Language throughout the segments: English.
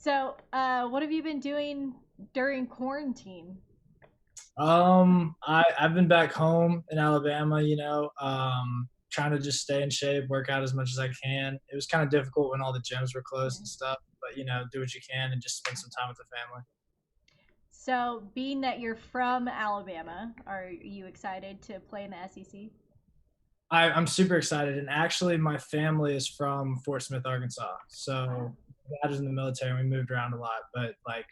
So, what have you been doing during quarantine? I've been back home in Alabama, trying to just stay in shape, work out as much as I can. It was kind of difficult when all the gyms were closed and stuff, but do what you can and just spend some time with the family. So, being that you're from Alabama, are you excited to play in the SEC? I'm super excited, and actually, my family is from Fort Smith, Arkansas. Wow. So my dad was in the military, and we moved around a lot, but like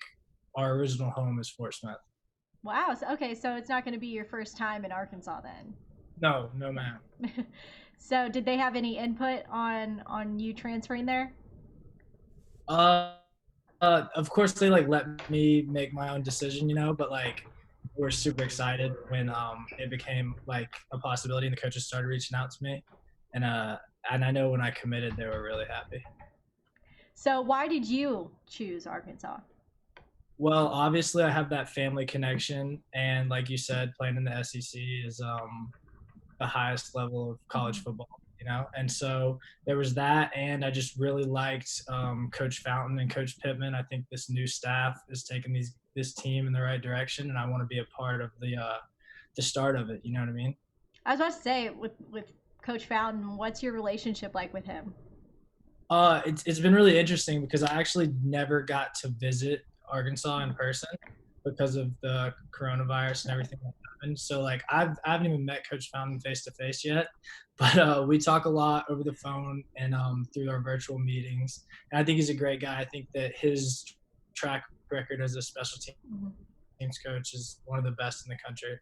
our original home is Fort Smith. Wow. So, okay, so it's not going to be your first time in Arkansas then. No, no, man. So, did they have any input on you transferring there? Uh, of course they like let me make my own decision, but like we're super excited when it became like a possibility and the coaches started reaching out to me. And I know when I committed they were really happy. So, why did you choose Arkansas? Well, obviously I have that family connection, and like you said, playing in the SEC is the highest level of college Mhm. football, And so there was that, and I just really liked Coach Fountain and Coach Pittman. I think this new staff is taking this team in the right direction, and I want to be a part of the start of it. You know what I mean? I was about to say, with Coach Fountain, what's your relationship like with him? It's been really interesting because I actually never got to visit Arkansas in person because of the coronavirus and everything that happened. So like I haven't even met Coach Fountain face to face yet, but we talk a lot over the phone and through our virtual meetings. And I think he's a great guy. I think that his track record as a special Mhm. teams coach is one of the best in the country.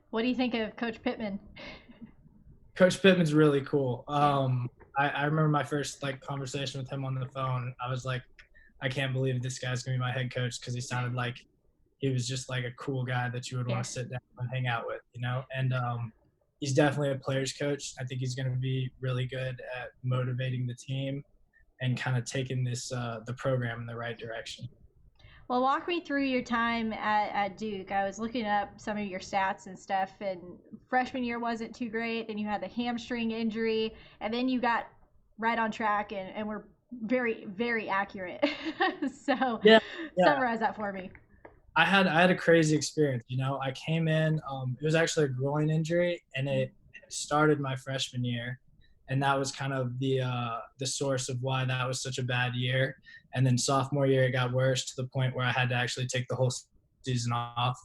What do you think of Coach Pittman? Coach Pittman's really cool. Yeah. I remember my first like conversation with him on the phone. I was like, I can't believe this guy's gonna be my head coach because he sounded like he was just like a cool guy that you would want Yeah. to sit down and hang out with. And he's definitely a player's coach. I think he's going to be really good at motivating the team and kind of taking the program in the right direction. Well, walk me through your time at Duke. I was looking up some of your stats and stuff, and freshman year wasn't too great. Then you had the hamstring injury, and then you got right on track and were very, very accurate. So, Yeah, yeah. summarize that for me. I had a crazy experience. I came in. It was actually a groin injury, and it started my freshman year, and that was kind of the source of why that was such a bad year. And then sophomore year, it got worse to the point where I had to actually take the whole season off.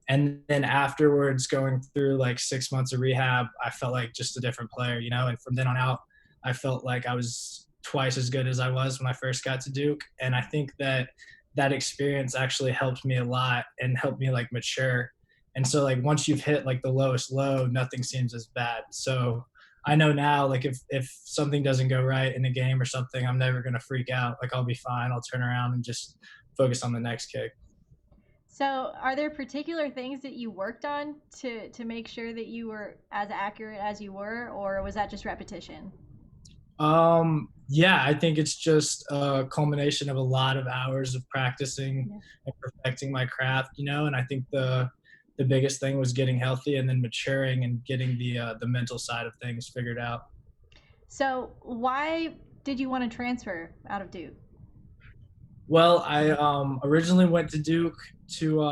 And then afterwards, going through like 6 months of rehab, I felt like just a different player. And from then on out, I felt like I was twice as good as I was when I first got to Duke. And I think that experience actually helped me a lot and helped me like mature. And so like once you've hit like the lowest low, nothing seems as bad. So I know now like if something doesn't go right in a game or something, I'm never gonna freak out. Like I'll be fine. I'll turn around and just focus on the next kick. So, are there particular things that you worked on to make sure that you were as accurate as you were, or was that just repetition? Yeah, I think it's just a culmination of a lot of hours of practicing Yeah. and perfecting my craft. And I think the biggest thing was getting healthy and then maturing and getting the mental side of things figured out. So, why did you want to transfer out of Duke? Well, I originally went to Duke to,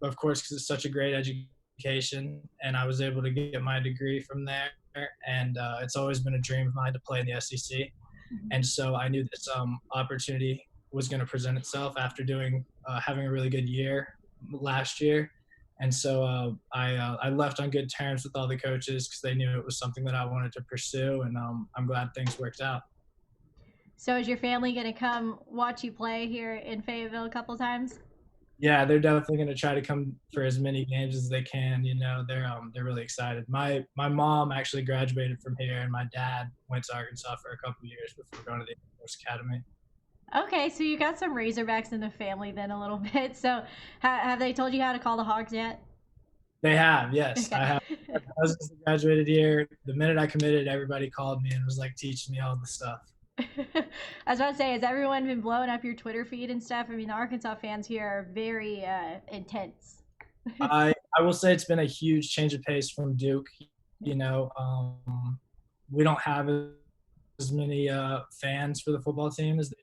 of course, because it's such a great education, and I was able to get my degree from there. And it's always been a dream of mine to play in the SEC. And so I knew this opportunity was going to present itself after having a really good year last year. And so I left on good terms with all the coaches because they knew it was something that I wanted to pursue, and I'm glad things worked out. So, is your family going to come watch you play here in Fayetteville a couple times? Yeah, they're definitely going to try to come for as many games as they can. They're really excited. My mom actually graduated from here, and my dad went to Arkansas for a couple of years before going to the Air Force Academy. Okay, so you got some Razorbacks in the family then a little bit. So, have they told you how to call the Hogs yet? They have, yes. Okay. I have cousins that graduated here. The minute I committed, everybody called me and was like teaching me all the stuff. I was about to say, has everyone been blowing up your Twitter feed and stuff? I mean, the Arkansas fans here are very intense. I will say it's been a huge change of pace from Duke. You know, we don't have as many fans for the football team as they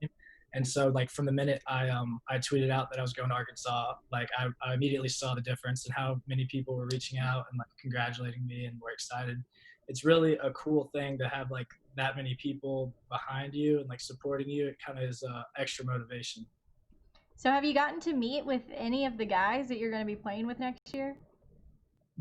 do, And so like from the minute I tweeted out that I was going to Arkansas, like I immediately saw the difference and how many people were reaching out and like congratulating me and were excited. It's really a cool thing to have like that many people behind you and like supporting you. It kind of is extra motivation. So have you gotten to meet with any of the guys that you're going to be playing with next year?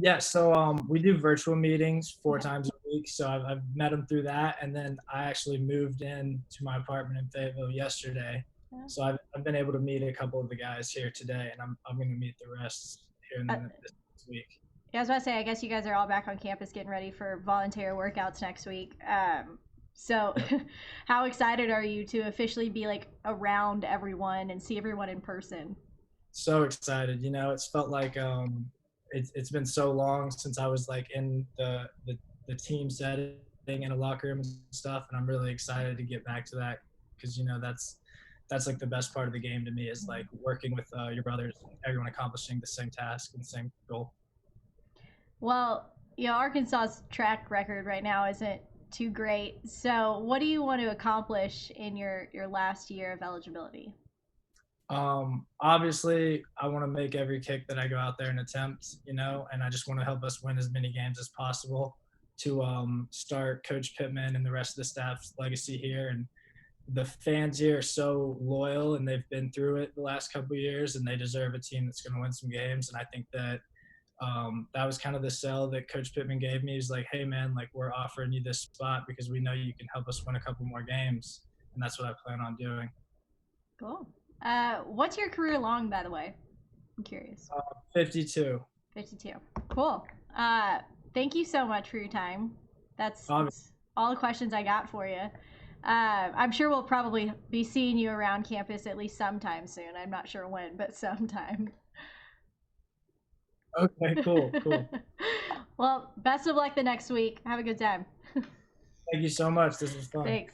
Yeah, so we do virtual meetings four Okay. times a week. So I've met them through that, and then I actually moved in to my apartment in Fayetteville yesterday. Yeah. So I've been able to meet a couple of the guys here today, and I'm going to meet the rest here in Uh, this week. yeah, I was about to say, I guess you guys are all back on campus getting ready for volunteer workouts next week. So, Yep. how excited are you to officially be like around everyone and see everyone in person? So excited. It's felt like it's been so long since I was like in the team setting in a locker room and stuff, and I'm really excited to get back to that because that's like the best part of the game to me is like working with your brothers and everyone accomplishing the same task and the same goal. Well, Arkansas's track record right now isn't too great. So, what do you want to accomplish in your last year of eligibility? Obviously, I want to make every kick that I go out there and attempt, and I just want to help us win as many games as possible to start Coach Pittman and the rest of the staff's legacy here. And the fans here are so loyal and they've been through it the last couple of years, and they deserve a team that's going to win some games. And I think that that was kind of the sell that Coach Pittman gave me. He's like, hey, man, like we're offering you this spot because we know you can help us win a couple more games. And that's what I plan on doing. Cool. What's your career long, by the way? I'm curious. 52. 52. Cool. Thank you so much for your time. That's Obviously. all the questions I got for you. I'm sure we'll probably be seeing you around campus at least sometime soon. I'm not sure when, but sometime. Okay, cool. Well, best of luck the next week. Have a good time. Thank you so much. This was fun. Thanks.